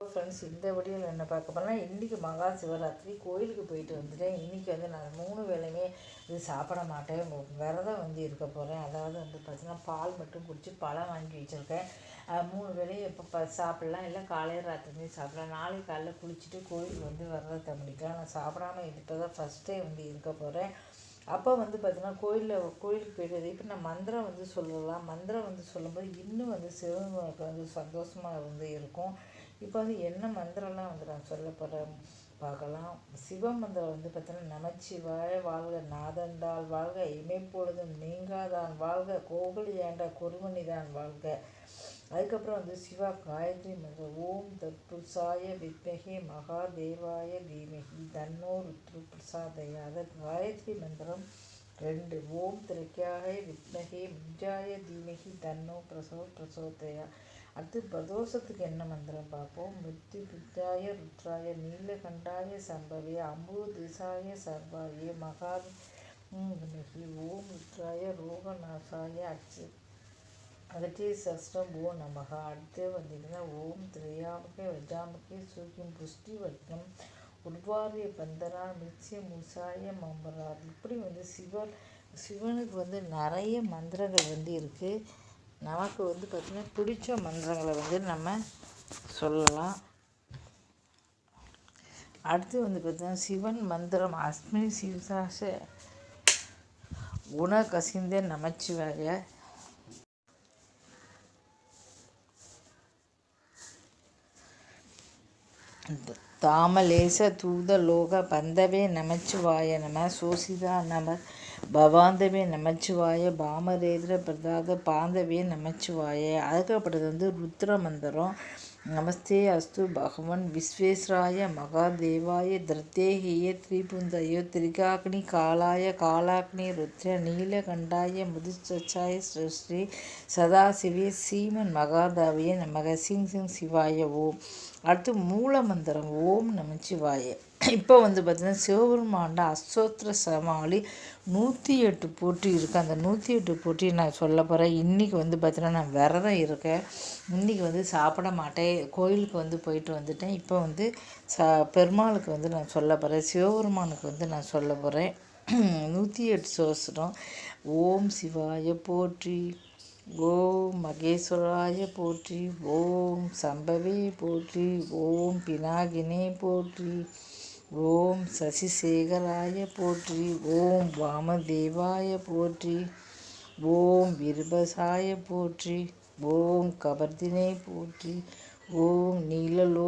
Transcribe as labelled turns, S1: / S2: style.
S1: Friends, இந்த வீடியோவில் என்ன பார்க்க போகிறேன்னா, இன்றைக்கி மகா சிவராத்திரி கோயிலுக்கு போயிட்டு வந்துட்டேன். இன்றைக்கி நான் 3 வேளையுமே இது சாப்பிட மாட்டேன், விரதம் இருக்க போகிறேன். அதாவது பார்த்திங்கன்னா, பால் மட்டும் குடிச்சு பழம் வாங்கி வச்சுருக்கேன். 3 வேளையும் எப்போ சாப்பிட்லாம், இல்லை காலையில் ராத்திரிமே சாப்பிட்லாம். நாளைக்கு காலைல குளிச்சுட்டு கோயிலுக்கு விரதத்தை முடிக்கலாம். நான் சாப்பிடாம இப்போ தான் ஃபஸ்ட்டே இருக்க போகிறேன். அப்போ பார்த்திங்கன்னா, கோயிலுக்கு போய்ட்டு இப்போ நான் மந்திரம் சொல்லலாம். மந்திரம் சொல்லும்போது இன்னும் சிவனுக்கு சந்தோஷமாக இருக்கும். இப்போ என்ன மந்திரம்லாம் நான் சொல்ல போகிறேன் பார்க்கலாம். சிவ மந்திரம் பார்த்தீங்கன்னா, நமச்சிவாய வாழ்க, நாதண்டால் வாழ்க, இமைப்பொழுதும் நீங்காதான் வாழ்க, கோகுலியாண்ட குருமணிதான் வாழ்க. அதுக்கப்புறம் சிவா காயத்ரி மந்திரம், ஓம் தத்புருஷாய வித்மகே மகாதேவாய தீமகி தன்னோ ருத்ர பிரசாதயா. அதற்கு காயத்ரி மந்திரம் 2, ஓம் திரைக்காய வித்மகே முஞ்சாய தீமகி தன்னோ பிரசோதயா. அடுத்து பிரதோஷத்துக்கு என்ன மந்திரம் பார்ப்போம். மிருத்யு புத்தாய ருத்ராய நீலகண்டாய சம்பவே அம்புதிசாய சர்வாய மகாதீமகி ஓம் ருத்ராய ரோகநாசாய அகற்றே சஷ்டம் ஓ நமக. அடுத்து ஓம் திரையாமுகே வஜாமுகே சூக்கியம் புஷ்டி வர்க்கம் உட்வாரிய பந்தரா நிச்சய முசாய மம்பரா. இப்படி சிவனுக்கு நிறைய மந்திரங்கள் இருக்குது. நமக்கு பார்த்திங்கன்னா பிடிச்ச மந்திரங்களை நம்ம சொல்லலாம். அடுத்து பார்த்திங்கன்னா, சிவன் மந்திரம் அஸ்மினி சிவசாச குண கசிந்த நமச்சிவாய. தாமலேச தூத லோக பந்தவே நமச்சிவாய நம. சோசிதா நம பவாந்தவே நமச்சிவாய. பாமரேந்திர பிரதாத பாந்தவே நமச்சிவாய. அதுக்கப்புறது ருத்ர மந்திரம், நமஸ்தே அஸ்து பகவன் விஸ்வேஸ்வராய மகாதேவாய திருத்தேகிய திரிபுந்தயோ திரிகாக்னி காலாய காலாக்னி ருத்ர நீலகண்டாய முதுச்சாய ஸ்ரீ சதாசிவே சீமன் மகாதாவிய நமக. சிங் சிங் சிவாய ஓம். அடுத்து மூல மந்திரம், ஓம் நமச்சிவாய. இப்போ பார்த்திங்கன்னா, சிவபெருமாண்ட அஷ்டோத்திர சமாளி 108 போற்றி இருக்குது. அந்த 108 போற்றி நான் சொல்ல போகிறேன். இன்றைக்கி பார்த்திங்கன்னா, நான் விரதம் இருக்கேன். இன்றைக்கி சாப்பிட மாட்டேன். கோயிலுக்கு போயிட்டு வந்துட்டேன். இப்போ பெருமாளுக்கு நான் சொல்ல போகிறேன். சிவபெருமானுக்கு நான் சொல்ல போகிறேன். 108 சோஸ்திரம். ஓம் சிவாய போற்றி, ஓம் மகேஸ்வராய போற்றி, ஓம் சம்பவே போற்றி, ஓம் பினாகினே போற்றி, ஓம் சசிசேகராய போற்றி, ஓம் வாமதேவாய போற்றி, ஓம் விருபசாய போற்றி, ஓம் கபர்தினே போற்றி, ஓம் நீலலோ